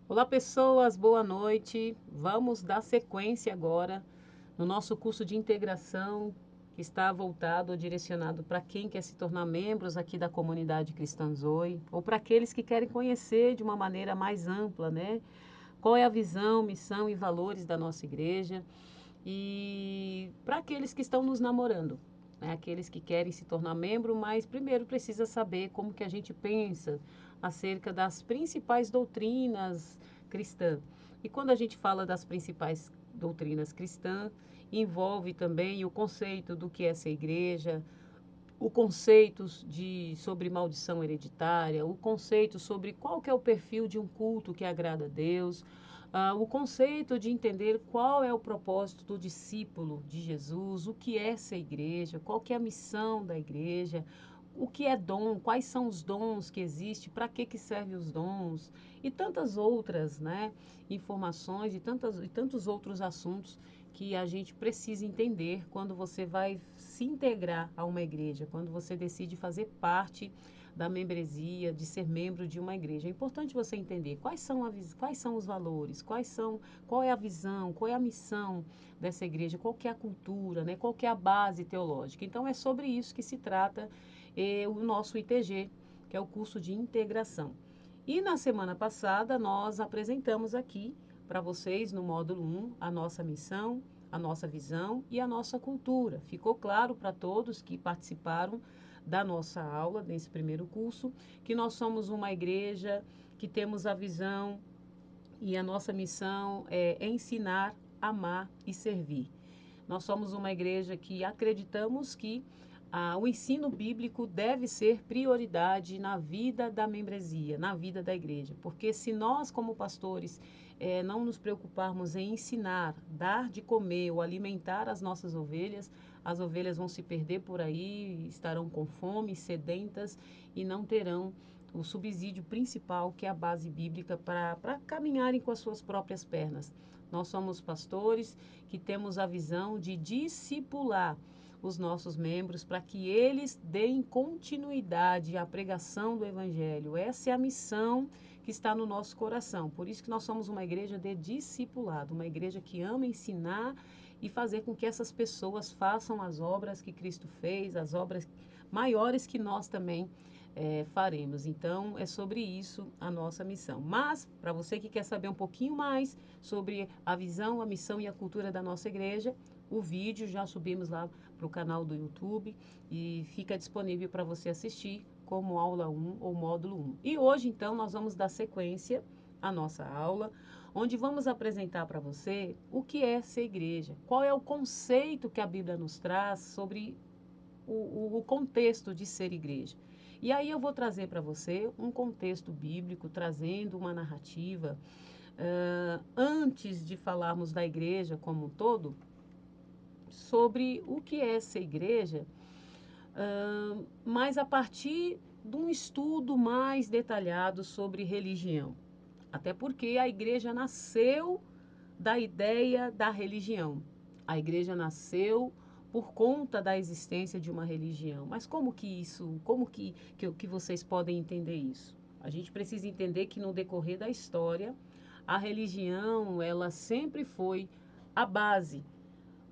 Olá, pessoas, boa noite. Vamos dar sequência agora no nosso curso de integração, que está voltado ou direcionado para quem quer se tornar membros aqui da comunidade Cristã Zoe, ou para aqueles que querem conhecer de uma maneira mais ampla, né? Qual é a visão, missão e valores da nossa igreja, e para aqueles que estão nos namorando, né? Aqueles que querem se tornar membro, mas primeiro precisa saber como que a gente pensa acerca das principais doutrinas cristãs. E quando a gente fala das principais doutrinas cristãs, envolve também o conceito do que é ser igreja, o conceito sobre maldição hereditária, o conceito sobre qual que é o perfil de um culto que agrada a Deus, o conceito de entender qual é o propósito do discípulo de Jesus, o que é ser igreja, qual que é a missão da igreja, o que é dom, quais são os dons que existem, para que servem os dons e tantas outras, né, informações e tantos outros assuntos que a gente precisa entender quando você vai se integrar a uma igreja, quando você decide fazer parte da membresia, de ser membro de uma igreja. É importante você entender quais são os valores, qual é a visão, qual é a missão dessa igreja, qual que é a cultura, né, qual que é a base teológica. Então é sobre isso que se trata o nosso ITG, que é o curso de integração. E na semana passada nós apresentamos aqui para vocês no módulo 1 a nossa missão, a nossa visão e a nossa cultura. Ficou claro para todos que participaram da nossa aula, nesse primeiro curso, que nós somos uma igreja que temos a visão e a nossa missão é ensinar, amar e servir. Nós somos uma igreja que acreditamos que o ensino bíblico deve ser prioridade na vida da membresia, na vida da igreja. Porque se nós, como pastores, não nos preocuparmos em ensinar, dar de comer ou alimentar as ovelhas vão se perder por aí, estarão com fome, sedentas e não terão o subsídio principal, que é a base bíblica, para caminharem com as suas próprias pernas. Nós somos pastores que temos a visão de discipular os nossos membros para que eles deem continuidade à pregação do Evangelho. Essa é a missão que está no nosso coração. Por isso que nós somos uma igreja de discipulado, uma igreja que ama ensinar e fazer com que essas pessoas façam as obras que Cristo fez, as obras maiores que nós também faremos. Então, é sobre isso a nossa missão. Mas, para você que quer saber um pouquinho mais sobre a visão, a missão e a cultura da nossa igreja, o vídeo já subimos lá para o canal do YouTube e fica disponível para você assistir como aula 1 ou módulo 1. E hoje, então, nós vamos dar sequência à nossa aula, onde vamos apresentar para você o que é ser igreja, qual é o conceito que a Bíblia nos traz sobre o contexto de ser igreja. E aí eu vou trazer para você um contexto bíblico, trazendo uma narrativa, antes de falarmos da igreja como um todo, sobre o que é ser igreja, mas a partir de um estudo mais detalhado sobre religião. Até porque a igreja nasceu da ideia da religião. A igreja nasceu por conta da existência de uma religião. Mas como que vocês podem entender isso? A gente precisa entender que no decorrer da história, a religião, ela sempre foi a base,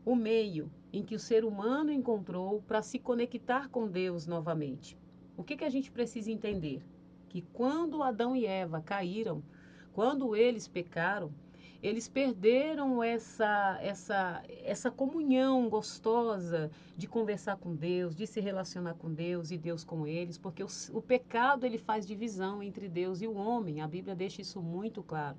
o meio em que o ser humano encontrou para se conectar com Deus novamente. O que a gente precisa entender? Que quando Adão e Eva caíram, quando eles pecaram, eles perderam essa comunhão gostosa de conversar com Deus, de se relacionar com Deus e Deus com eles, porque o pecado ele faz divisão entre Deus e o homem. A Bíblia deixa isso muito claro.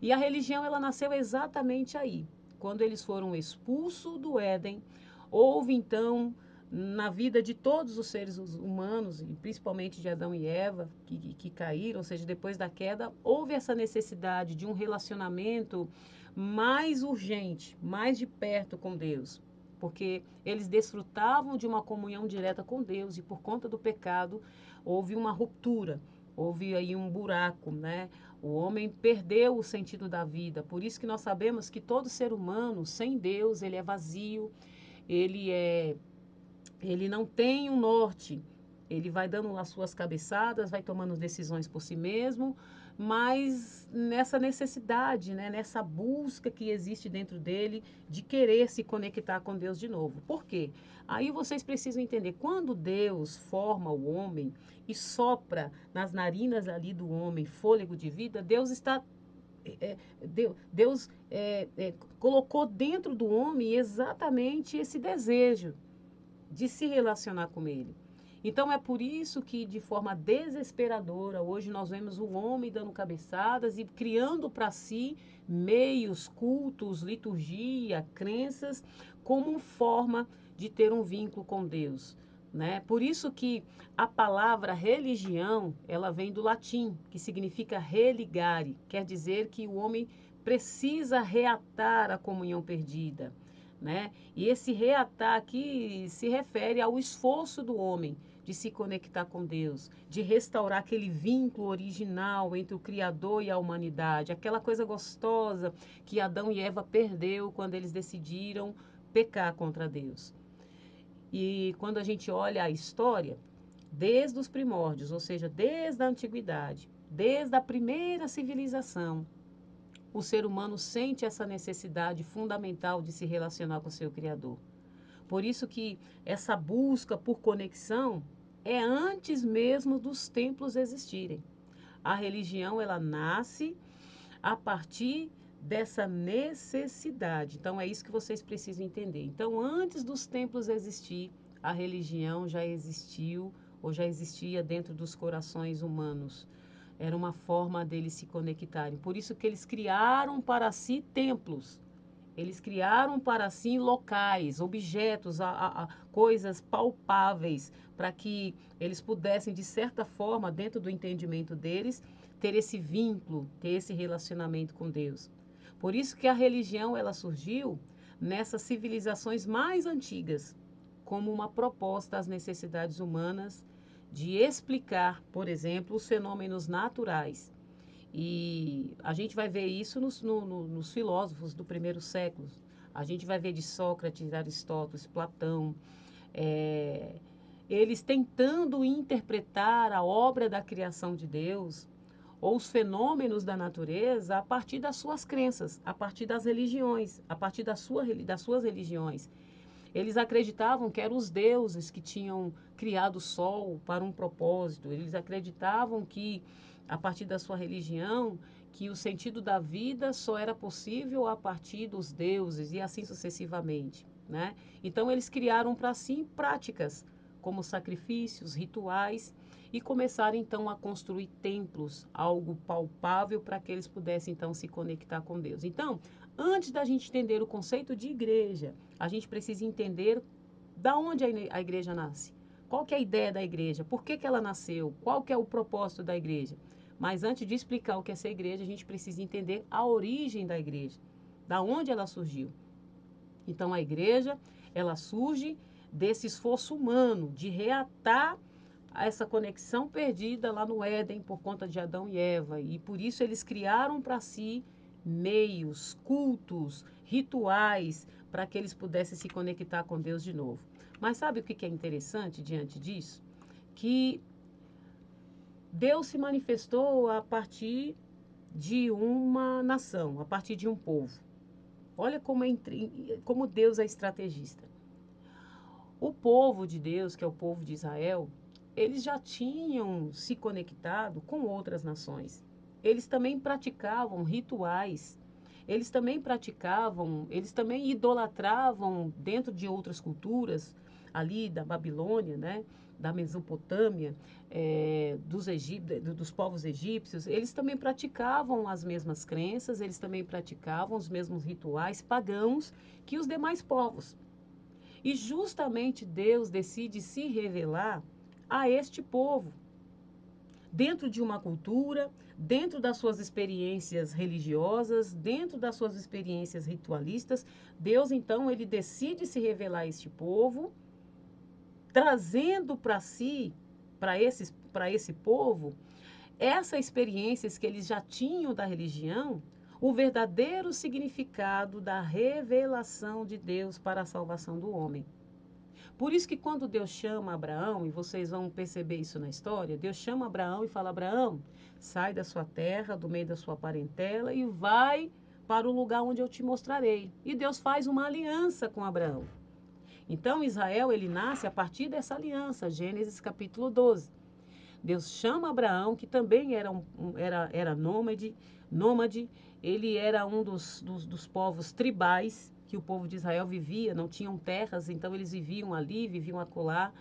E a religião ela nasceu exatamente aí, quando eles foram expulsos do Éden. Houve então na vida de todos os seres humanos, e principalmente de Adão e Eva, que caíram, ou seja, depois da queda, houve essa necessidade de um relacionamento mais urgente, mais de perto com Deus, porque eles desfrutavam de uma comunhão direta com Deus e por conta do pecado houve uma ruptura, houve aí um buraco, né? O homem perdeu o sentido da vida, por isso que nós sabemos que todo ser humano sem Deus, ele é vazio, ele é ele não tem um norte. Ele vai dando as suas cabeçadas, vai tomando decisões por si mesmo, mas nessa necessidade, né, nessa busca que existe dentro dele de querer se conectar com Deus de novo. Por quê? Aí vocês precisam entender, quando Deus forma o homem e sopra nas narinas ali do homem fôlego de vida, Deus está Deus colocou dentro do homem exatamente esse desejo de se relacionar com ele. Então é por isso que, de forma desesperadora, hoje nós vemos o homem dando cabeçadas e criando para si meios, cultos, liturgia, crenças, como forma de ter um vínculo com Deus, né? Por isso que a palavra religião, ela vem do latim, que significa religare, quer dizer que o homem precisa reatar a comunhão perdida, né? E esse reatar aqui se refere ao esforço do homem de se conectar com Deus, de restaurar aquele vínculo original entre o Criador e a humanidade, aquela coisa gostosa que Adão e Eva perdeu quando eles decidiram pecar contra Deus. E quando a gente olha a história, desde os primórdios, ou seja, desde a antiguidade, desde a primeira civilização, o ser humano sente essa necessidade fundamental de se relacionar com o seu Criador. Por isso que essa busca por conexão é antes mesmo dos templos existirem. A religião, ela nasce a partir dessa necessidade. Então é isso que vocês precisam entender. Então, antes dos templos existir, a religião já existiu ou já existia dentro dos corações humanos. Era uma forma deles se conectarem. Por isso que eles criaram para si templos. Eles criaram para si locais, objetos, coisas palpáveis, para que eles pudessem, de certa forma, dentro do entendimento deles, ter esse vínculo, ter esse relacionamento com Deus. Por isso que a religião, ela surgiu nessas civilizações mais antigas, como uma proposta às necessidades humanas de explicar, por exemplo, os fenômenos naturais. E a gente vai ver isso nos filósofos do primeiro século. A gente vai ver de Sócrates, Aristóteles, Platão, eles tentando interpretar a obra da criação de Deus ou os fenômenos da natureza a partir das suas crenças, a partir das religiões, a partir das suas religiões. Eles acreditavam que eram os deuses que tinham criado o sol para um propósito. Eles acreditavam que, a partir da sua religião, que o sentido da vida só era possível a partir dos deuses e assim sucessivamente, né? Então eles criaram para si práticas como sacrifícios, rituais e começaram então a construir templos, algo palpável para que eles pudessem então se conectar com Deus. Então, antes da gente entender o conceito de igreja, a gente precisa entender da onde a igreja nasce. Qual que é a ideia da igreja? Por que ela nasceu? Qual que é o propósito da igreja? Mas antes de explicar o que é essa igreja, a gente precisa entender a origem da igreja, da onde ela surgiu. Então a igreja, ela surge desse esforço humano de reatar essa conexão perdida lá no Éden por conta de Adão e Eva. E por isso eles criaram para si meios, cultos, rituais, para que eles pudessem se conectar com Deus de novo. Mas sabe o que é interessante diante disso? Que Deus se manifestou a partir de uma nação, a partir de um povo. Olha como Deus é estrategista. O povo de Deus, que é o povo de Israel, eles já tinham se conectado com outras nações. Eles também praticavam rituais, eles também idolatravam dentro de outras culturas, ali da Babilônia, né, da Mesopotâmia, dos povos egípcios, eles também praticavam as mesmas crenças, eles também praticavam os mesmos rituais pagãos que os demais povos. E justamente Deus decide se revelar a este povo, dentro de uma cultura, dentro das suas experiências religiosas, dentro das suas experiências ritualistas. Deus, então, ele decide se revelar a este povo, trazendo para si, para esse povo, essas experiências que eles já tinham da religião, o verdadeiro significado da revelação de Deus para a salvação do homem. Por isso que quando Deus chama Abraão, e vocês vão perceber isso na história, Deus chama Abraão e fala: Abraão, sai da sua terra, do meio da sua parentela e vai para o lugar onde eu te mostrarei. E Deus faz uma aliança com Abraão. Então Israel, ele nasce a partir dessa aliança, Gênesis capítulo 12. Deus chama Abraão, que também era nômade, ele era um dos povos tribais que o povo de Israel vivia, não tinham terras, então eles viviam ali, viviam acolá,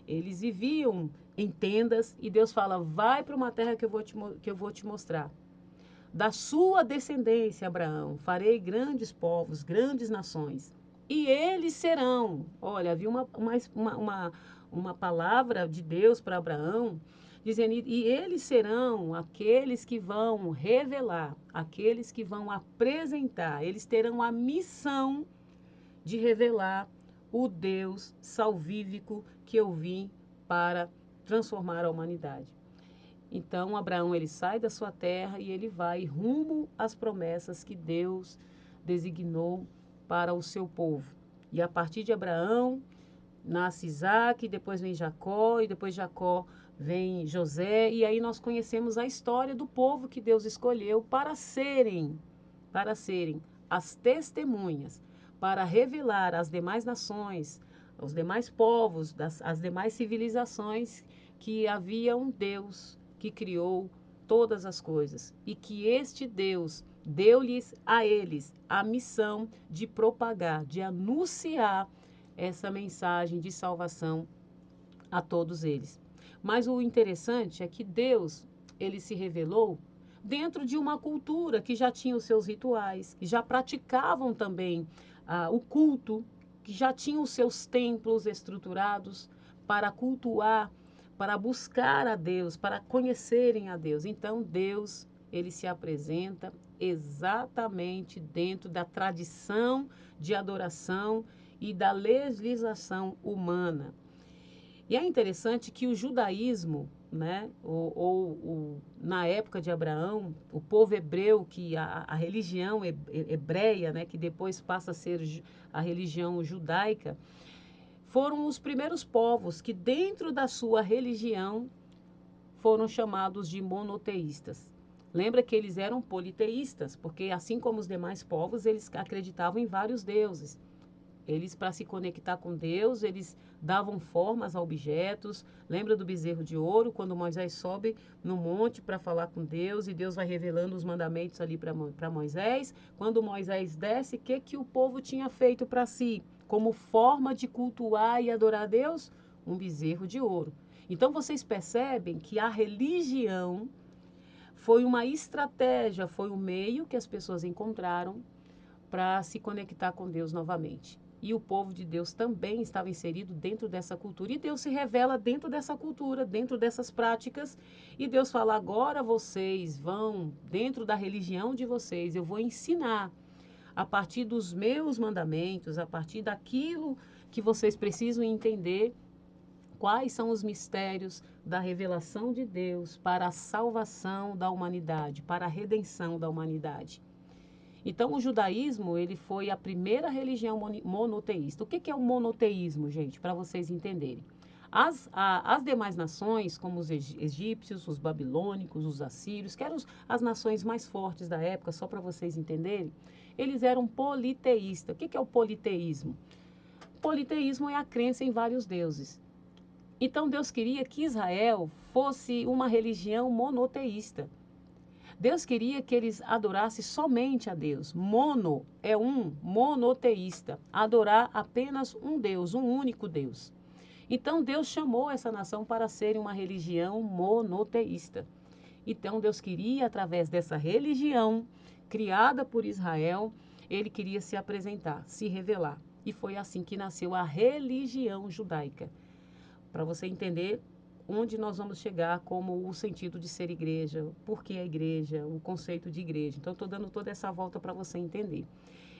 eles viviam em tendas, e Deus fala: vai para uma terra que eu vou te mostrar. Da sua descendência, Abraão, farei grandes povos, grandes nações, e eles serão. Olha, havia uma palavra de Deus para Abraão, dizendo: e eles serão aqueles que vão revelar, aqueles que vão apresentar, eles terão a missão de revelar o Deus salvífico que eu vim para transformar a humanidade. Então, Abraão, ele sai da sua terra e ele vai rumo às promessas que Deus designou para o seu povo. E a partir de Abraão, nasce Isaac, depois vem Jacó, e depois Jacó vem José, e aí nós conhecemos a história do povo que Deus escolheu para serem as testemunhas, para revelar às demais nações, aos demais povos, às demais civilizações, que havia um Deus que criou todas as coisas e que este Deus deu-lhes a eles a missão de propagar, de anunciar essa mensagem de salvação a todos eles. Mas o interessante é que Deus, ele se revelou dentro de uma cultura que já tinha os seus rituais, que já praticavam também o culto, que já tinham os seus templos estruturados para cultuar, para buscar a Deus, para conhecerem a Deus. Então Deus, ele se apresenta exatamente dentro da tradição de adoração e da legislação humana. E é interessante que o judaísmo, né, na época de Abraão, o povo hebreu, que a religião hebreia, né, que depois passa a ser a religião judaica, foram os primeiros povos que dentro da sua religião foram chamados de monoteístas. Lembra que eles eram politeístas, porque assim como os demais povos, eles acreditavam em vários deuses. Eles, para se conectar com Deus, eles davam formas a objetos. Lembra do bezerro de ouro, quando Moisés sobe no monte para falar com Deus e Deus vai revelando os mandamentos ali para Moisés? Quando Moisés desce, o que o povo tinha feito para si? Como forma de cultuar e adorar a Deus? Um bezerro de ouro. Então vocês percebem que a religião foi uma estratégia, foi um meio que as pessoas encontraram para se conectar com Deus novamente. E o povo de Deus também estava inserido dentro dessa cultura. E Deus se revela dentro dessa cultura, dentro dessas práticas. E Deus fala: agora vocês vão, dentro da religião de vocês, eu vou ensinar a partir dos meus mandamentos, a partir daquilo que vocês precisam entender, quais são os mistérios da revelação de Deus para a salvação da humanidade, para a redenção da humanidade. Então, o judaísmo, ele foi a primeira religião monoteísta. O que é o monoteísmo, gente, para vocês entenderem? As demais nações, como os egípcios, os babilônicos, os assírios, que eram as nações mais fortes da época, só para vocês entenderem, eles eram politeístas. O que é o politeísmo? Politeísmo é a crença em vários deuses. Então, Deus queria que Israel fosse uma religião monoteísta. Deus queria que eles adorassem somente a Deus. Mono é monoteísta. Adorar apenas um Deus, um único Deus. Então Deus chamou essa nação para ser uma religião monoteísta. Então Deus queria, através dessa religião criada por Israel, ele queria se apresentar, se revelar. E foi assim que nasceu a religião judaica. Para você entender onde nós vamos chegar como o sentido de ser igreja, por que a igreja, o conceito de igreja. Então, estou dando toda essa volta para você entender.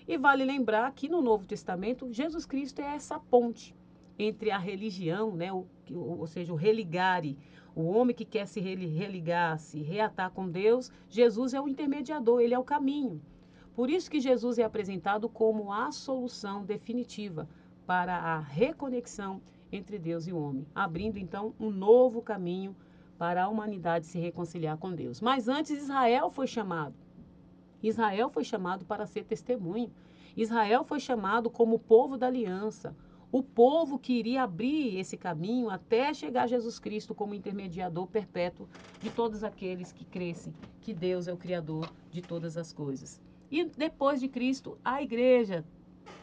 E vale lembrar que no Novo Testamento, Jesus Cristo é essa ponte entre a religião, né, ou seja, o religare, o homem que quer se religar, se reatar com Deus. Jesus é o intermediador, ele é o caminho. Por isso que Jesus é apresentado como a solução definitiva para a reconexão entre Deus e o homem, abrindo então um novo caminho para a humanidade se reconciliar com Deus. Mas antes Israel foi chamado. Israel foi chamado para ser testemunho. Israel foi chamado como povo da aliança, o povo que iria abrir esse caminho até chegar a Jesus Cristo como intermediador perpétuo de todos aqueles que crescem que Deus é o Criador de todas as coisas. E depois de Cristo, a igreja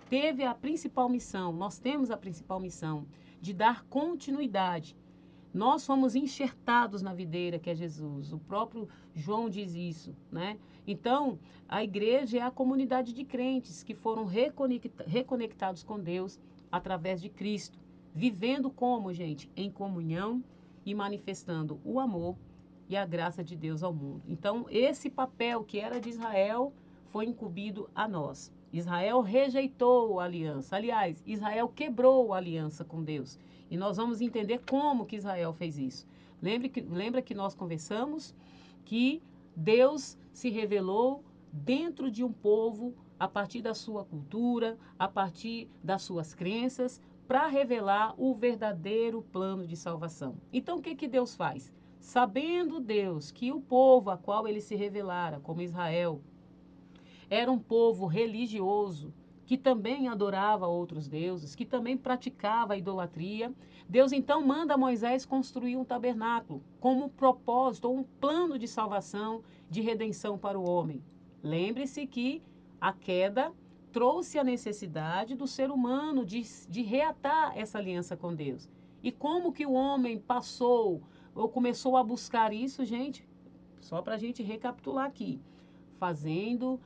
teve a principal missão, nós temos a principal missão de dar continuidade. Nós fomos enxertados na videira que é Jesus. O próprio João diz isso, né? Então, a igreja é a comunidade de crentes que foram reconectados com Deus através de Cristo, vivendo como, gente, em comunhão e manifestando o amor e a graça de Deus ao mundo. Então, esse papel que era de Israel foi incumbido a nós. Israel rejeitou a aliança. Aliás, Israel quebrou a aliança com Deus. E nós vamos entender como que Israel fez isso. Lembra que nós conversamos que Deus se revelou dentro de um povo a partir da sua cultura, a partir das suas crenças, para revelar o verdadeiro plano de salvação. Então, o que Deus faz? Sabendo Deus que o povo a qual ele se revelara, como Israel, era um povo religioso, que também adorava outros deuses, que também praticava a idolatria. Deus então manda Moisés construir um tabernáculo como um propósito ou um plano de salvação, de redenção para o homem. Lembre-se que a queda trouxe a necessidade do ser humano de reatar essa aliança com Deus. E como que o homem passou ou começou a buscar isso, gente? Só para a gente recapitular aqui. Fazendo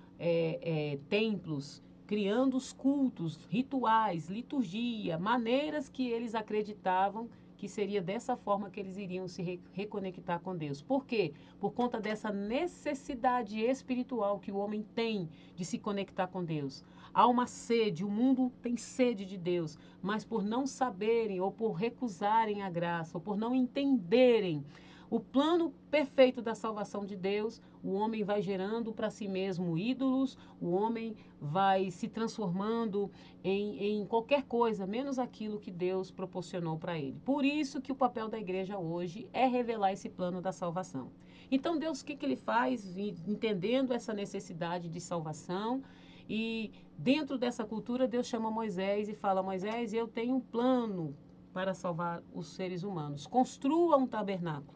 templos, criando os cultos, rituais, liturgia, maneiras que eles acreditavam que seria dessa forma que eles iriam se reconectar com Deus. Por quê? Por conta dessa necessidade espiritual que o homem tem de se conectar com Deus. Há uma sede, o mundo tem sede de Deus, mas por não saberem ou por recusarem a graça, ou por não entenderem o plano perfeito da salvação de Deus, o homem vai gerando para si mesmo ídolos, o homem vai se transformando em qualquer coisa, menos aquilo que Deus proporcionou para ele. Por isso que o papel da igreja hoje é revelar esse plano da salvação. Então Deus, o que ele faz? Entendendo essa necessidade de salvação, e dentro dessa cultura Deus chama Moisés e fala: Moisés, eu tenho um plano para salvar os seres humanos. Construa um tabernáculo.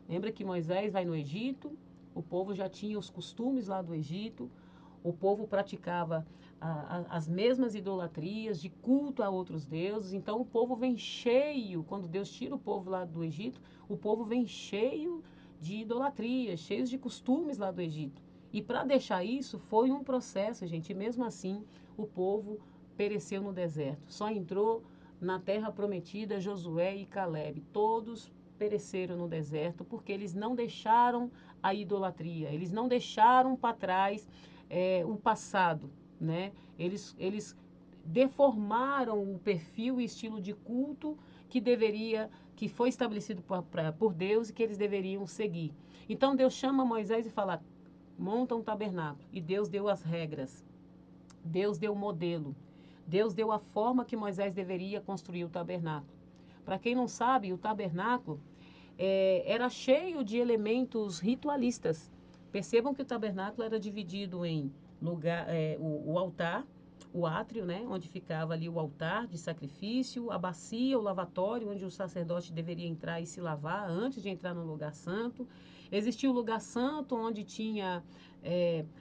Lembra que Moisés vai no Egito, o povo já tinha os costumes lá do Egito, o povo praticava as mesmas idolatrias de culto a outros deuses, então o povo vem cheio, quando Deus tira o povo lá do Egito, o povo vem cheio de idolatrias, cheios de costumes lá do Egito. E para deixar isso foi um processo, gente, e mesmo assim o povo pereceu no deserto. Só entrou na terra prometida Josué e Calebe, todos pereceram no deserto porque eles não deixaram a idolatria, eles não deixaram para trás o passado, né? Eles deformaram o perfil e estilo de culto que foi estabelecido por Deus e que eles deveriam seguir. Então Deus chama Moisés e fala: monta um tabernáculo. E Deus deu as regras, Deus deu o modelo, Deus deu a forma que Moisés deveria construir o tabernáculo. Para quem não sabe, o tabernáculo era cheio de elementos ritualistas. Percebam que o tabernáculo era dividido em lugar, o altar, o átrio, né, onde ficava ali o altar de sacrifício, a bacia, o lavatório, onde o sacerdote deveria entrar e se lavar antes de entrar no lugar santo. Existia o lugar santo, onde tinha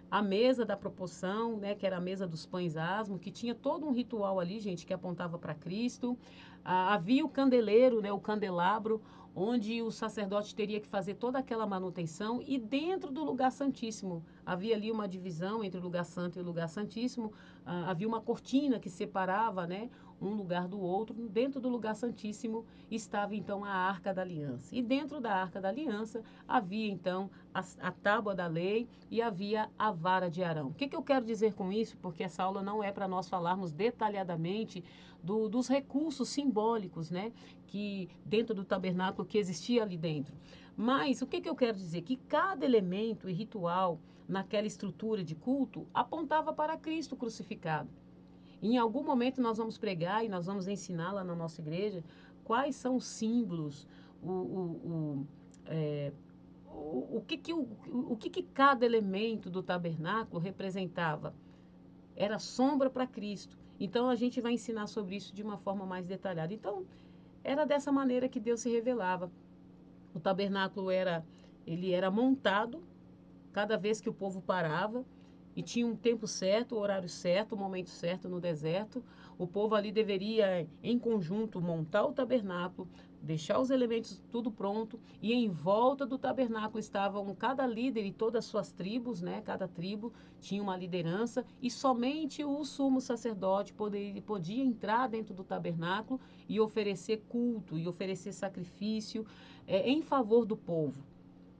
a mesa da proporção, né, que era a mesa dos pães asmos, que tinha todo um ritual ali, gente, que apontava para Cristo. Havia o candeleiro, né, o candelabro, onde o sacerdote teria que fazer toda aquela manutenção, e dentro do lugar santíssimo havia ali uma divisão entre o lugar santo e o lugar santíssimo. Havia uma cortina que separava, né, um lugar do outro. Dentro do lugar santíssimo estava então a Arca da Aliança, e dentro da Arca da Aliança havia então a tábua da lei e havia a vara de Arão. O que eu quero dizer com isso? Porque essa aula não é para nós falarmos detalhadamente dos recursos simbólicos, né, que dentro do tabernáculo que existia ali dentro. Mas o que eu quero dizer? Que cada elemento e ritual naquela estrutura de culto apontava para Cristo crucificado. Em algum momento nós vamos pregar e nós vamos ensinar lá na nossa igreja quais são os símbolos, é, o que cada elemento do tabernáculo representava. Era sombra para Cristo. Então a gente vai ensinar sobre isso de uma forma mais detalhada. Então, era dessa maneira que Deus se revelava. O tabernáculo ele era montado cada vez que o povo parava e tinha um tempo certo, o horário certo, o momento certo no deserto. O povo ali deveria, em conjunto, montar o tabernáculo, deixar os elementos tudo pronto e em volta do tabernáculo estavam cada líder e todas as suas tribos, né? Cada tribo tinha uma liderança e somente o sumo sacerdote podia entrar dentro do tabernáculo e oferecer culto e oferecer sacrifício em favor do povo.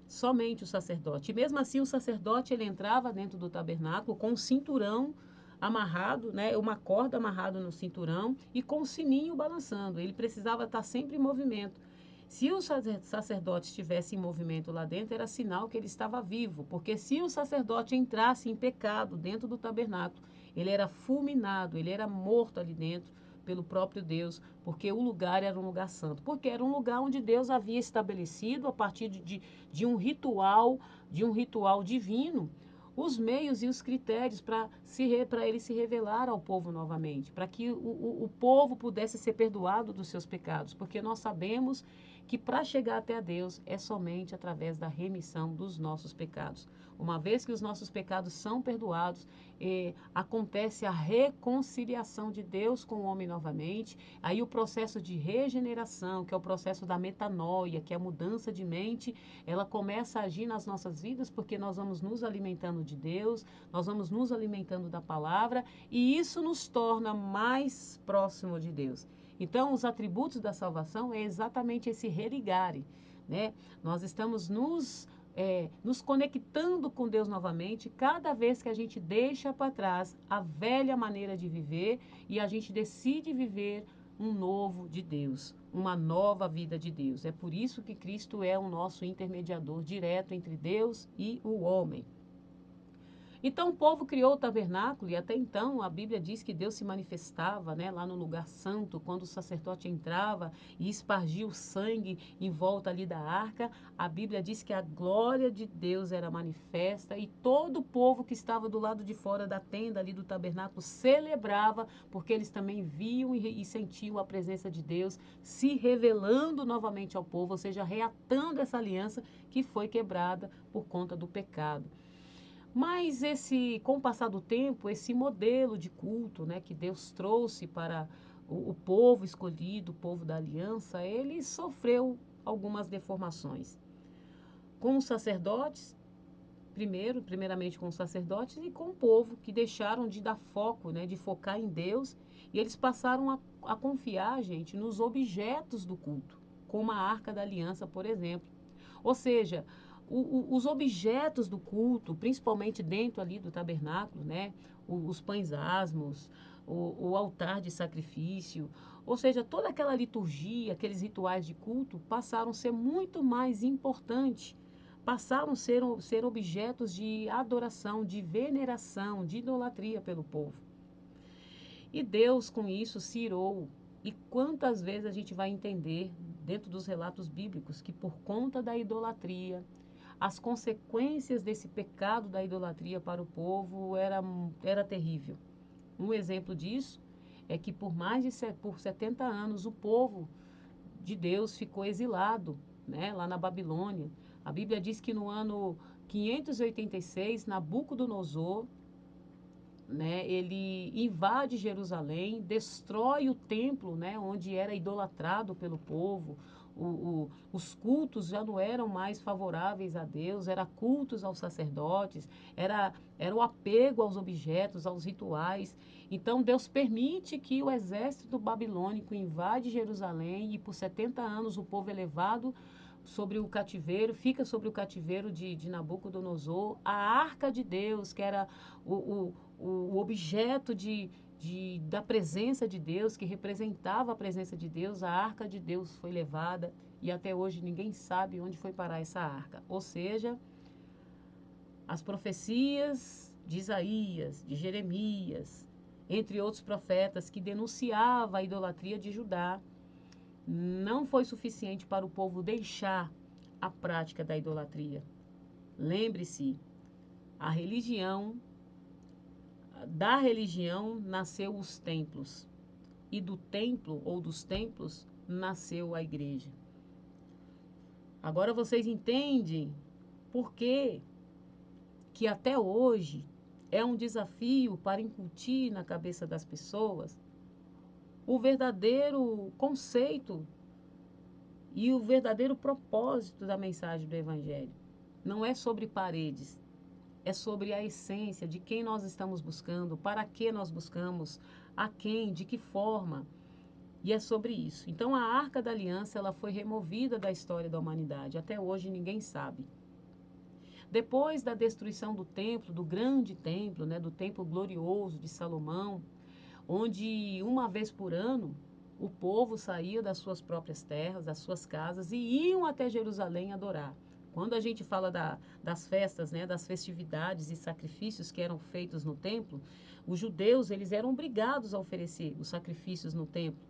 Somente o sacerdote. E mesmo assim, o sacerdote ele entrava dentro do tabernáculo com um cinturão amarrado, né, uma corda amarrada no cinturão e com o sininho balançando. Ele precisava estar sempre em movimento. Se o sacerdote estivesse em movimento lá dentro, era sinal que ele estava vivo, porque se o sacerdote entrasse em pecado dentro do tabernáculo, ele era fulminado, ele era morto ali dentro pelo próprio Deus, porque o lugar era um lugar santo, porque era um lugar onde Deus havia estabelecido a partir de um ritual divino, os meios e os critérios para ele se revelar ao povo novamente, para que o povo pudesse ser perdoado dos seus pecados, porque nós sabemos que para chegar até a Deus é somente através da remissão dos nossos pecados. Uma vez que os nossos pecados são perdoados, acontece a reconciliação de Deus com o homem novamente. Aí o processo de regeneração, que é o processo da metanoia, que é a mudança de mente, ela começa a agir nas nossas vidas porque nós vamos nos alimentando de Deus, nós vamos nos alimentando da palavra e isso nos torna mais próximo de Deus. Então, os atributos da salvação é exatamente esse religare, né? Nós estamos nos conectando com Deus novamente cada vez que a gente deixa para trás a velha maneira de viver e a gente decide viver um novo de Deus, uma nova vida de Deus. É por isso que Cristo é o nosso intermediador direto entre Deus e o homem. Então o povo criou o tabernáculo e até então a Bíblia diz que Deus se manifestava, né, lá no lugar santo, quando o sacerdote entrava e espargia o sangue em volta ali da arca. A Bíblia diz que a glória de Deus era manifesta e todo o povo que estava do lado de fora da tenda ali do tabernáculo celebrava, porque eles também viam e sentiam a presença de Deus se revelando novamente ao povo, ou seja, reatando essa aliança que foi quebrada por conta do pecado. Mas com o passar do tempo, esse modelo de culto, né, que Deus trouxe para o povo escolhido, o povo da aliança, ele sofreu algumas deformações. Com os sacerdotes, primeiramente com os sacerdotes e com o povo, que deixaram de dar foco, né, de focar em Deus, e eles passaram a confiar, gente, nos objetos do culto, como a Arca da Aliança, por exemplo. Ou seja, os objetos do culto, principalmente dentro ali do tabernáculo, né? Os pães asmos, o altar de sacrifício, ou seja, toda aquela liturgia, aqueles rituais de culto passaram a ser muito mais importantes, passaram a ser objetos de adoração, de veneração, de idolatria pelo povo. E Deus com isso se irou. E quantas vezes a gente vai entender dentro dos relatos bíblicos que por conta da idolatria, as consequências desse pecado da idolatria para o povo era terrível. Um exemplo disso é que por 70 anos o povo de Deus ficou exilado, né, lá na Babilônia. A Bíblia diz que no ano 586, Nabucodonosor, né, ele invade Jerusalém, destrói o templo, né, onde era idolatrado pelo povo. Os cultos já não eram mais favoráveis a Deus, era cultos aos sacerdotes, era o apego aos objetos, aos rituais. Então Deus permite que o exército babilônico invade Jerusalém e por 70 anos o povo é levado sobre o cativeiro, fica sobre o cativeiro de Nabucodonosor. A arca de Deus, que era o objeto da presença de Deus, que representava a presença de Deus, a arca de Deus foi levada e até hoje ninguém sabe onde foi parar essa arca. Ou seja, as profecias de Isaías, de Jeremias, entre outros profetas, que denunciava a idolatria de Judá, não foi suficiente para o povo deixar a prática da idolatria. Lembre-se, a religião, da religião nasceu os templos, e do templo ou dos templos nasceu a igreja. Agora vocês entendem por que até hoje é um desafio para incutir na cabeça das pessoas o verdadeiro conceito e o verdadeiro propósito da mensagem do Evangelho. Não é sobre paredes, é sobre a essência de quem nós estamos buscando, para que nós buscamos, a quem, de que forma. E é sobre isso. Então, a Arca da Aliança ela foi removida da história da humanidade. Até hoje ninguém sabe. Depois da destruição do templo, do grande templo, né, do templo glorioso de Salomão, onde uma vez por ano o povo saía das suas próprias terras, das suas casas e iam até Jerusalém adorar. Quando a gente fala das festas, né, das festividades e sacrifícios que eram feitos no templo, os judeus eles eram obrigados a oferecer os sacrifícios no templo,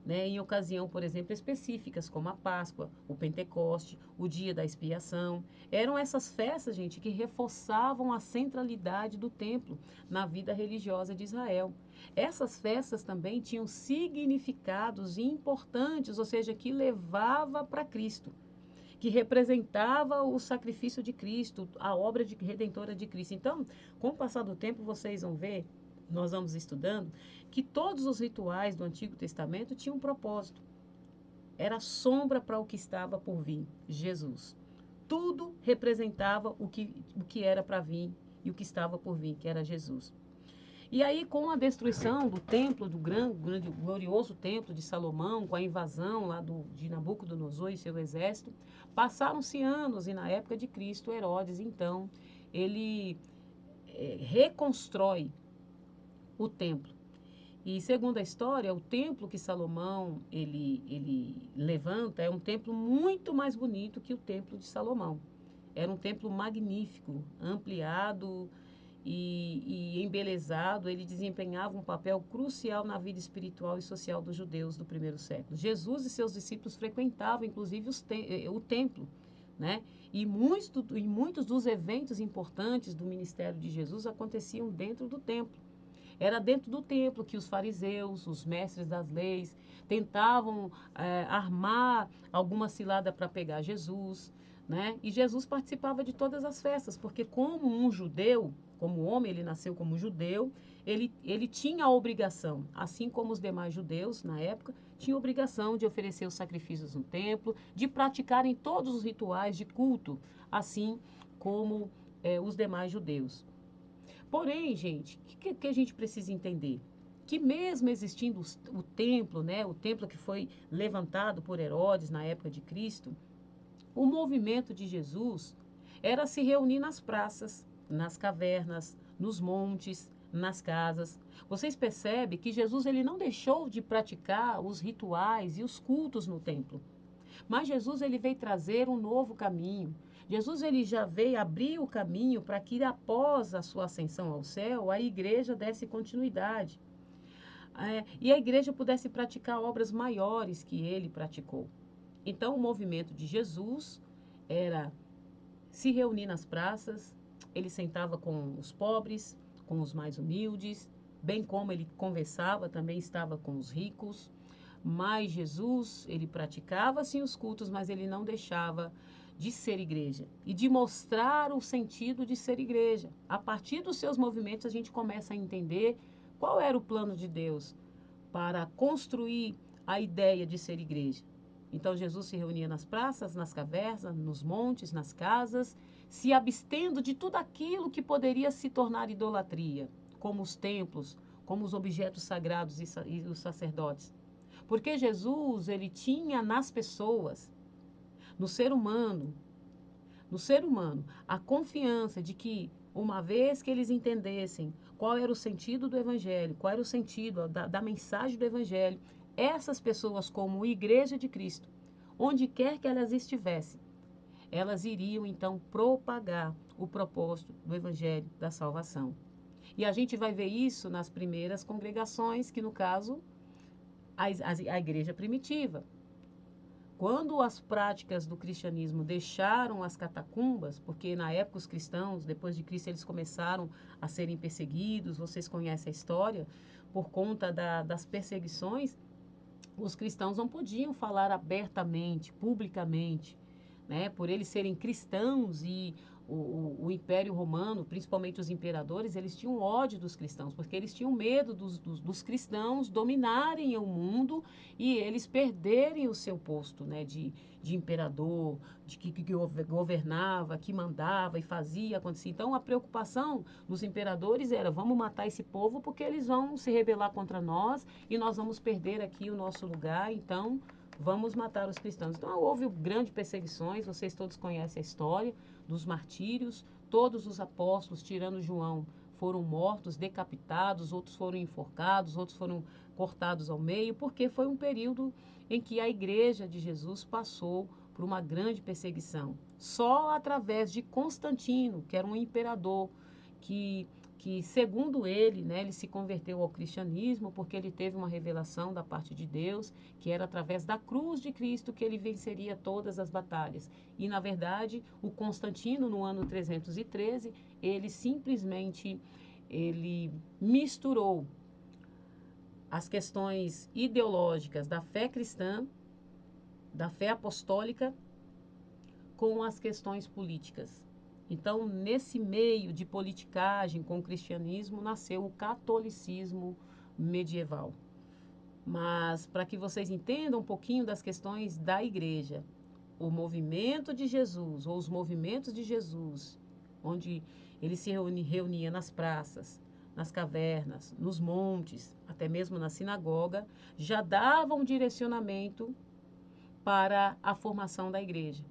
né, em ocasião, por exemplo, específicas, como a Páscoa, o Pentecoste, o Dia da Expiação. Eram essas festas, gente, que reforçavam a centralidade do templo na vida religiosa de Israel. Essas festas também tinham significados importantes, ou seja, que levava para Cristo, que representava o sacrifício de Cristo, a obra redentora de Cristo. Então, com o passar do tempo, vocês vão ver, nós vamos estudando, que todos os rituais do Antigo Testamento tinham um propósito. Era sombra para o que estava por vir, Jesus. Tudo representava o que era para vir e o que estava por vir, que era Jesus. E aí, com a destruição do templo, do grande, glorioso templo de Salomão, com a invasão lá de Nabucodonosor e seu exército, passaram-se anos e na época de Cristo, Herodes, então, ele reconstrói o templo. E segundo a história, o templo que Salomão ele levanta é um templo muito mais bonito que o templo de Salomão. Era um templo magnífico, ampliado e embelezado. Ele desempenhava um papel crucial na vida espiritual e social dos judeus do primeiro século. Jesus e seus discípulos frequentavam, inclusive, o templo, né? E muitos dos eventos importantes do ministério de Jesus aconteciam dentro do templo. Era dentro do templo que os fariseus, os mestres das leis, tentavam armar alguma cilada para pegar Jesus, né? E Jesus participava de todas as festas, porque como um judeu, como homem, ele nasceu como judeu, ele tinha a obrigação, assim como os demais judeus na época, tinha a obrigação de oferecer os sacrifícios no templo, de praticarem todos os rituais de culto, assim como os demais judeus. Porém, gente, o que a gente precisa entender? Que mesmo existindo o templo, né, o templo que foi levantado por Herodes na época de Cristo, o movimento de Jesus era se reunir nas praças, nas cavernas, nos montes, nas casas. Vocês percebem que Jesus ele não deixou de praticar os rituais e os cultos no templo. Mas Jesus ele veio trazer um novo caminho. Jesus ele já veio abrir o caminho para que após a sua ascensão ao céu, a igreja desse continuidade. E a igreja pudesse praticar obras maiores que ele praticou. Então o movimento de Jesus era se reunir nas praças, ele sentava com os pobres, com os mais humildes, bem como ele conversava, também estava com os ricos. Mas Jesus, ele praticava sim os cultos, mas ele não deixava de ser igreja e de mostrar o sentido de ser igreja. A partir dos seus movimentos, a gente começa a entender qual era o plano de Deus para construir a ideia de ser igreja. Então, Jesus se reunia nas praças, nas cavernas, nos montes, nas casas, se abstendo de tudo aquilo que poderia se tornar idolatria, como os templos, como os objetos sagrados e os sacerdotes. Porque Jesus, ele tinha nas pessoas, no ser humano, a confiança de que, uma vez que eles entendessem qual era o sentido do Evangelho, qual era o sentido da mensagem do Evangelho, essas pessoas, como Igreja de Cristo, onde quer que elas estivessem, elas iriam então propagar o propósito do Evangelho da salvação. E a gente vai ver isso nas primeiras congregações, que no caso, a igreja primitiva. Quando as práticas do cristianismo deixaram as catacumbas, porque na época os cristãos, depois de Cristo, eles começaram a serem perseguidos, vocês conhecem a história, por conta das perseguições, os cristãos não podiam falar abertamente, publicamente, né? Por eles serem cristãos e o Império Romano, principalmente os imperadores, eles tinham ódio dos cristãos, porque eles tinham medo dos cristãos dominarem o mundo e eles perderem o seu posto, né? De imperador, de que governava, que mandava e fazia acontecer. Então, a preocupação dos imperadores era: vamos matar esse povo porque eles vão se rebelar contra nós e nós vamos perder aqui o nosso lugar. Então, vamos matar os cristãos. Então, houve grandes perseguições, vocês todos conhecem a história dos martírios. Todos os apóstolos, tirando João, foram mortos, decapitados, outros foram enforcados, outros foram cortados ao meio, porque foi um período em que a igreja de Jesus passou por uma grande perseguição. Só através de Constantino, que era um imperador que segundo ele, né, ele se converteu ao cristianismo porque ele teve uma revelação da parte de Deus, que era através da cruz de Cristo que ele venceria todas as batalhas. E, na verdade, o Constantino, no ano 313, ele simplesmente misturou as questões ideológicas da fé cristã, da fé apostólica, com as questões políticas. Então, nesse meio de politicagem com o cristianismo, nasceu o catolicismo medieval. Mas, para que vocês entendam um pouquinho das questões da igreja, o movimento de Jesus, ou os movimentos de Jesus, onde ele se reunia nas praças, nas cavernas, nos montes, até mesmo na sinagoga, já davam um direcionamento para a formação da igreja.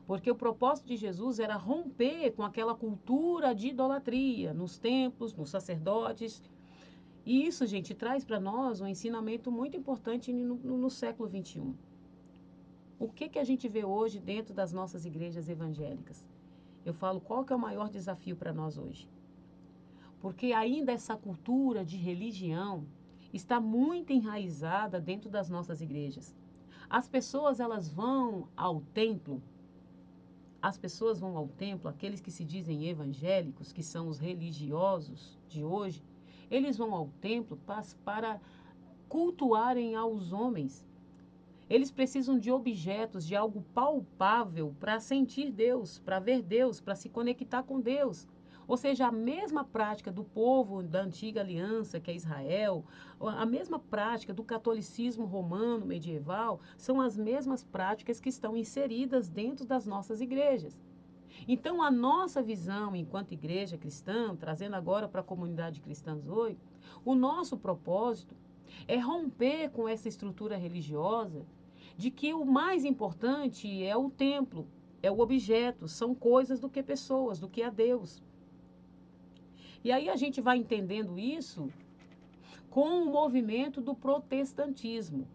Porque o propósito de Jesus era romper com aquela cultura de idolatria nos templos, nos sacerdotes. E isso, gente, traz para nós um ensinamento muito importante no século XXI. O que a gente vê hoje dentro das nossas igrejas evangélicas? Eu falo, qual que é o maior desafio para nós hoje? Porque ainda essa cultura de religião está muito enraizada dentro das nossas igrejas. As pessoas, elas vão ao templo. As pessoas vão ao templo, aqueles que se dizem evangélicos, que são os religiosos de hoje, eles vão ao templo para cultuarem aos homens. Eles precisam de objetos, de algo palpável para sentir Deus, para ver Deus, para se conectar com Deus. Ou seja, a mesma prática do povo da antiga aliança, que é Israel, a mesma prática do catolicismo romano medieval, são as mesmas práticas que estão inseridas dentro das nossas igrejas. Então, a nossa visão enquanto igreja cristã, trazendo agora para a comunidade cristã hoje, o nosso propósito é romper com essa estrutura religiosa de que o mais importante é o templo, é o objeto, são coisas do que pessoas, do que a Deus. E aí a gente vai entendendo isso com o movimento do protestantismo.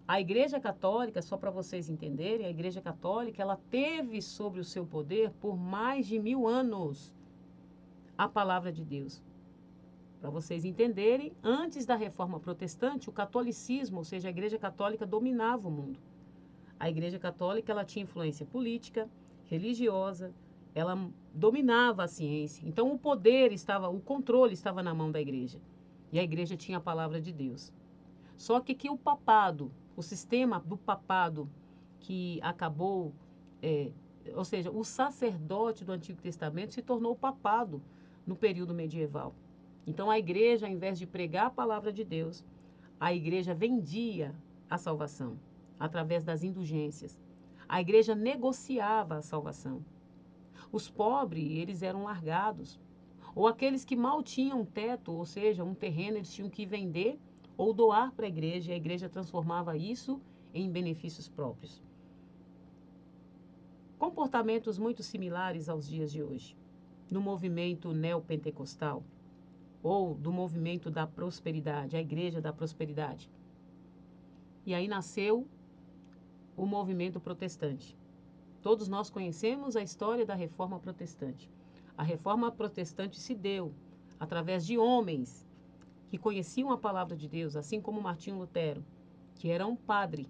A Igreja Católica, só para vocês entenderem, a Igreja Católica, ela teve sobre o seu poder por mais de 1000 anos a palavra de Deus. Para vocês entenderem, antes da Reforma Protestante, o catolicismo, ou seja, a Igreja Católica dominava o mundo. A Igreja Católica, ela tinha influência política, religiosa, ela dominava a ciência. Então o poder estava, o controle estava na mão da igreja. E a igreja tinha a palavra de Deus. Só que o papado, o sistema do papado que acabou, ou seja, o sacerdote do Antigo Testamento se tornou papado no período medieval. Então a igreja, ao invés de pregar a palavra de Deus, a igreja vendia a salvação através das indulgências. A igreja negociava a salvação. Os pobres, eles eram largados. Ou aqueles que mal tinham um teto, ou seja, um terreno, eles tinham que vender ou doar para a igreja, e a igreja transformava isso em benefícios próprios. Comportamentos muito similares aos dias de hoje, no movimento neopentecostal, ou do movimento da prosperidade, a igreja da prosperidade. E aí nasceu o movimento protestante. Todos nós conhecemos a história da Reforma Protestante. A Reforma Protestante se deu através de homens que conheciam a palavra de Deus, assim como Martinho Lutero, que era um padre,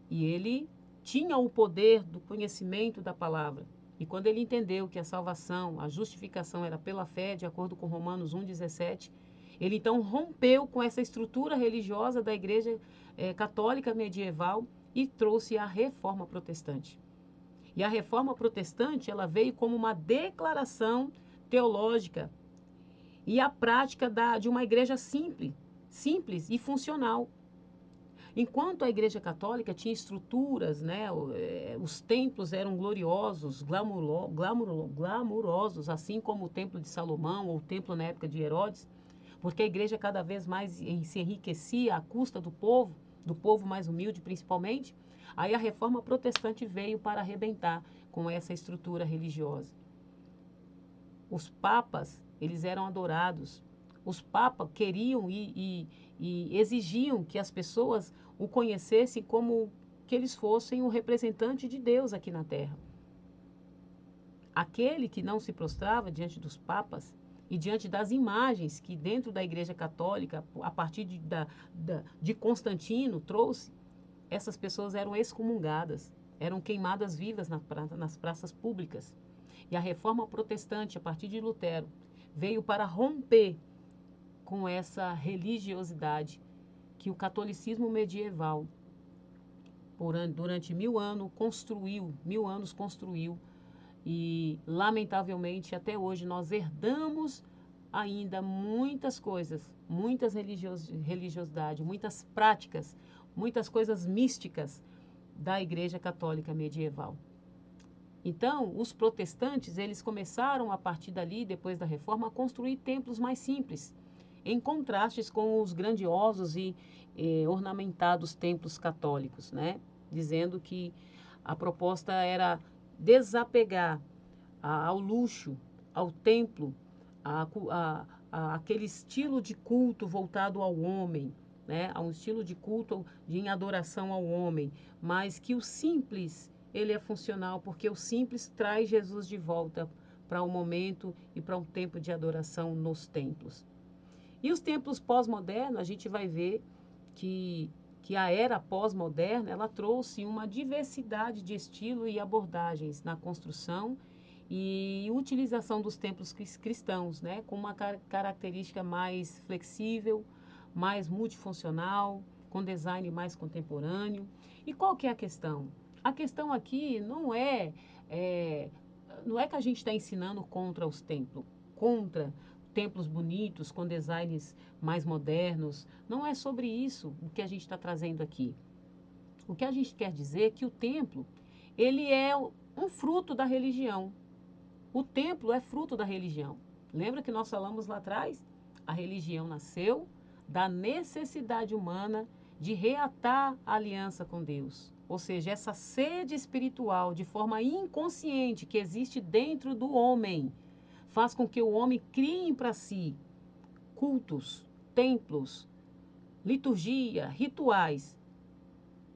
e ele tinha o poder do conhecimento da palavra. E quando ele entendeu que a salvação, a justificação era pela fé, de acordo com Romanos 1,17, ele então rompeu com essa estrutura religiosa da Igreja Católica medieval e trouxe a Reforma Protestante. E a Reforma Protestante, ela veio como uma declaração teológica e a prática de uma igreja simples e funcional. Enquanto a Igreja Católica tinha estruturas, né, os templos eram gloriosos, glamurosos, assim como o Templo de Salomão ou o Templo na época de Herodes, porque a igreja cada vez mais se enriquecia à custa do povo mais humilde principalmente. Aí a Reforma Protestante veio para arrebentar com essa estrutura religiosa. Os papas, eles eram adorados. Os papas queriam e exigiam que as pessoas o conhecessem como que eles fossem o representante de Deus aqui na Terra. Aquele que não se prostrava diante dos papas e diante das imagens que dentro da Igreja Católica, a partir de Constantino, trouxe, essas pessoas eram excomungadas, eram queimadas vivas nas praças públicas. E a Reforma Protestante, a partir de Lutero, veio para romper com essa religiosidade que o catolicismo medieval, durante 1000 anos, construiu. E, lamentavelmente, até hoje, nós herdamos ainda muitas coisas, muitas religiosidades, muitas práticas, muitas coisas místicas da Igreja Católica medieval. Então, os protestantes, eles começaram, a partir dali, depois da Reforma, a construir templos mais simples, em contrastes com os grandiosos e ornamentados templos católicos, né? Dizendo que a proposta era desapegar ao luxo, ao templo, aquele estilo de culto voltado ao homem, né? A um estilo de culto em adoração ao homem, mas que o simples, ele é funcional, porque o simples traz Jesus de volta para o momento e para um tempo de adoração nos templos. E os templos pós-modernos, a gente vai ver que a era pós-moderna, ela trouxe uma diversidade de estilo e abordagens na construção e utilização dos templos cristãos, né, com uma característica mais flexível, mais multifuncional, com design mais contemporâneo. E qual que é a questão? A questão aqui não é que a gente está ensinando contra os templos, contra templos bonitos, com designs mais modernos. Não é sobre isso o que a gente está trazendo aqui. O que a gente quer dizer é que o templo, ele é um fruto da religião. O templo é fruto da religião. Lembra que nós falamos lá atrás? A religião nasceu da necessidade humana de reatar a aliança com Deus. Ou seja, essa sede espiritual de forma inconsciente que existe dentro do homem faz com que o homem crie para si cultos, templos, liturgia, rituais,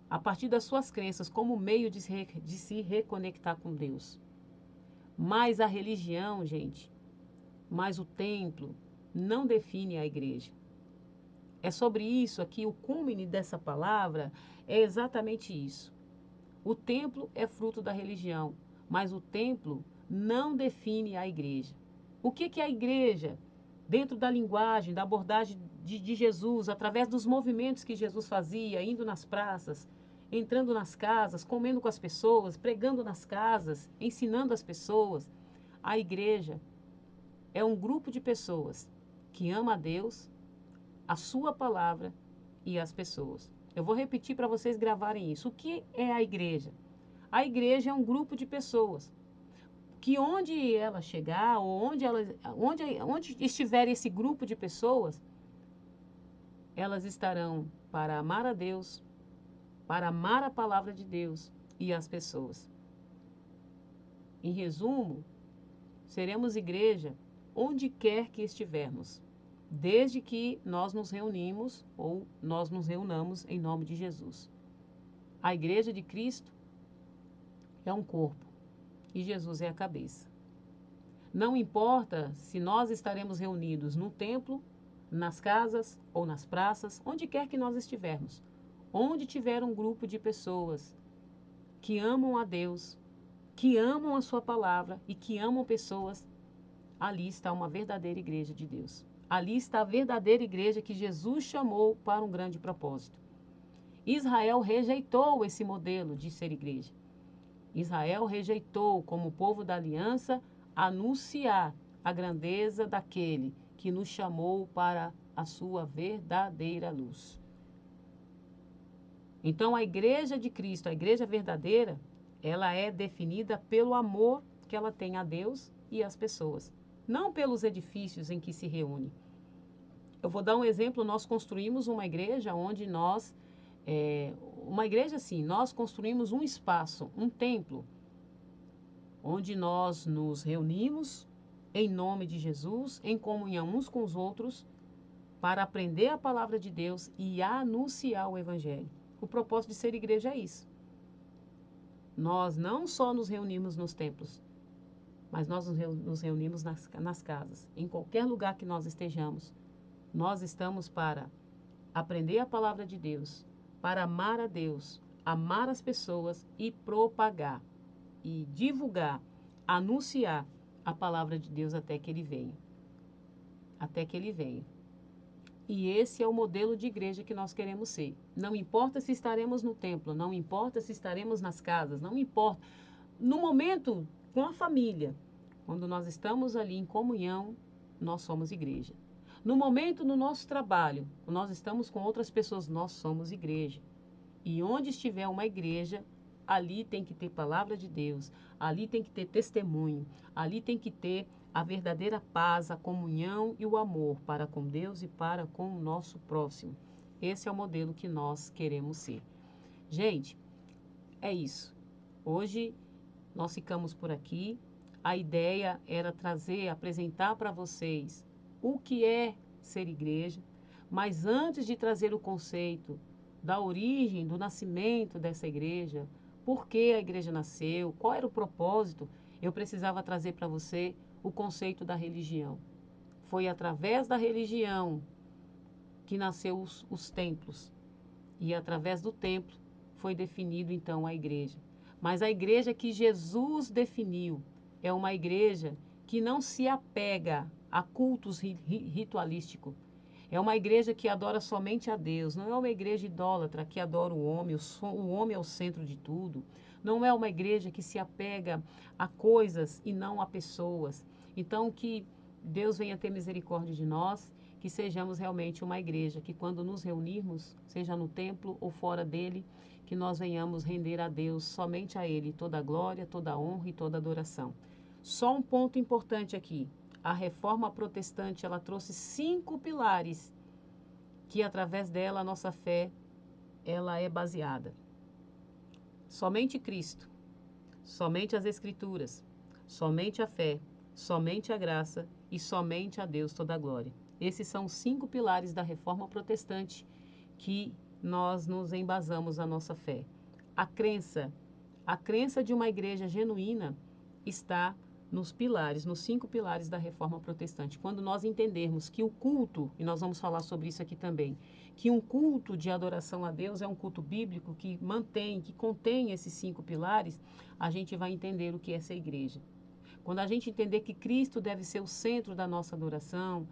a partir das suas crenças como meio de se reconectar com Deus. Mas a religião, gente, mas o templo não define a igreja. É sobre isso aqui, o cúmene dessa palavra é exatamente isso. O templo é fruto da religião, mas o templo não define a igreja. O que é a igreja? Dentro da linguagem, da abordagem de Jesus, através dos movimentos que Jesus fazia, indo nas praças, entrando nas casas, comendo com as pessoas, pregando nas casas, ensinando as pessoas. A igreja é um grupo de pessoas que ama a Deus, a sua palavra e as pessoas. Eu vou repetir para vocês gravarem isso. O que é a igreja? A igreja é um grupo de pessoas que onde ela chegar, ou onde estiver esse grupo de pessoas, elas estarão para amar a Deus, para amar a palavra de Deus e as pessoas. Em resumo, seremos igreja onde quer que estivermos, desde que nós nos reunimos ou nós nos reunamos em nome de Jesus. A igreja de Cristo é um corpo e Jesus é a cabeça. Não importa se nós estaremos reunidos no templo, nas casas ou nas praças, onde quer que nós estivermos. Onde tiver um grupo de pessoas que amam a Deus, que amam a sua palavra e que amam pessoas, ali está uma verdadeira igreja de Deus. Ali está a verdadeira igreja que Jesus chamou para um grande propósito. Israel rejeitou esse modelo de ser igreja. Israel rejeitou, como povo da aliança, anunciar a grandeza daquele que nos chamou para a sua verdadeira luz. Então, a igreja de Cristo, a igreja verdadeira, ela é definida pelo amor que ela tem a Deus e às pessoas, não pelos edifícios em que se reúne. Eu vou dar um exemplo, nós construímos uma igreja onde nós, uma igreja assim, nós construímos um espaço, um templo, onde nós nos reunimos em nome de Jesus, em comunhão uns com os outros, para aprender a palavra de Deus e anunciar o Evangelho. O propósito de ser igreja é isso. Nós não só nos reunimos nos templos, mas nós nos reunimos nas casas. Em qualquer lugar que nós estejamos, nós estamos para aprender a palavra de Deus, para amar a Deus, amar as pessoas e propagar, e divulgar, anunciar a palavra de Deus até que Ele venha. Até que Ele venha. E esse é o modelo de igreja que nós queremos ser. Não importa se estaremos no templo, não importa se estaremos nas casas, não importa. No momento, com a família, quando nós estamos ali em comunhão, nós somos igreja. No momento, no nosso trabalho, quando nós estamos com outras pessoas, nós somos igreja. E onde estiver uma igreja, ali tem que ter palavra de Deus, ali tem que ter testemunho, ali tem que ter a verdadeira paz, a comunhão e o amor para com Deus e para com o nosso próximo. Esse é o modelo que nós queremos ser. Gente, é isso. Hoje nós ficamos por aqui. A ideia era trazer, apresentar para vocês o que é ser igreja, mas antes de trazer o conceito da origem, do nascimento dessa igreja, por que a igreja nasceu, qual era o propósito, eu precisava trazer para você o conceito da religião. Foi através da religião que nasceu os templos. E através do templo foi definido então a igreja. Mas a igreja que Jesus definiu é uma igreja que não se apega a cultos ritualísticos. É uma igreja que adora somente a Deus. Não é uma igreja idólatra que adora o homem é o centro de tudo. Não é uma igreja que se apega a coisas e não a pessoas. Então, que Deus venha ter misericórdia de nós, que sejamos realmente uma igreja, que quando nos reunirmos, seja no templo ou fora dele, que nós venhamos render a Deus, somente a Ele, toda a glória, toda a honra e toda a adoração. Só um ponto importante aqui. A reforma protestante, ela trouxe 5 pilares que através dela a nossa fé, ela é baseada. Somente Cristo, somente as Escrituras, somente a fé, somente a graça e somente a Deus toda a glória. Esses são os 5 pilares da reforma protestante que nós nos embasamos a nossa fé. A crença de uma igreja genuína está nos pilares, nos 5 pilares da reforma protestante. Quando nós entendermos que o culto, e nós vamos falar sobre isso aqui também, que um culto de adoração a Deus é um culto bíblico que mantém, que contém esses 5 pilares, a gente vai entender o que é ser igreja. Quando a gente entender que Cristo deve ser o centro da nossa adoração,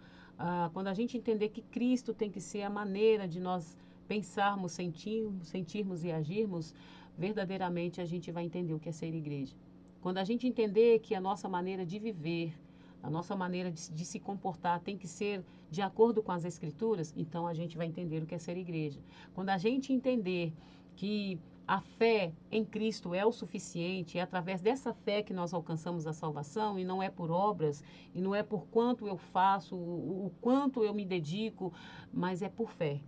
quando a gente entender que Cristo tem que ser a maneira de nós pensarmos, sentirmos e agirmos, verdadeiramente a gente vai entender o que é ser igreja. Quando a gente entender que a nossa maneira de viver, a nossa maneira de se comportar tem que ser de acordo com as Escrituras, então a gente vai entender o que é ser igreja. Quando a gente entender que a fé em Cristo é o suficiente, é através dessa fé que nós alcançamos a salvação, e não é por obras, e não é por quanto eu faço, o quanto eu me dedico, mas é por fé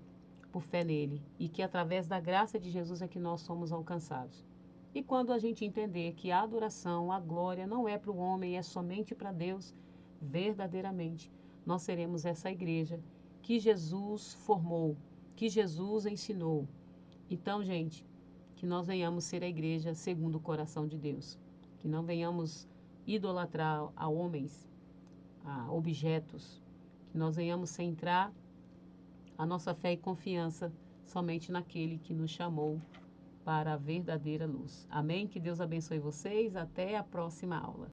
nele, e que através da graça de Jesus é que nós somos alcançados. E quando a gente entender que a adoração, a glória não é para o homem, é somente para Deus, verdadeiramente, nós seremos essa igreja que Jesus formou, que Jesus ensinou. Então, gente, que nós venhamos ser a igreja segundo o coração de Deus. Que não venhamos idolatrar a homens, a objetos, que nós venhamos centrar a nossa fé e confiança somente naquele que nos chamou para a verdadeira luz. Amém? Que Deus abençoe vocês. Até a próxima aula.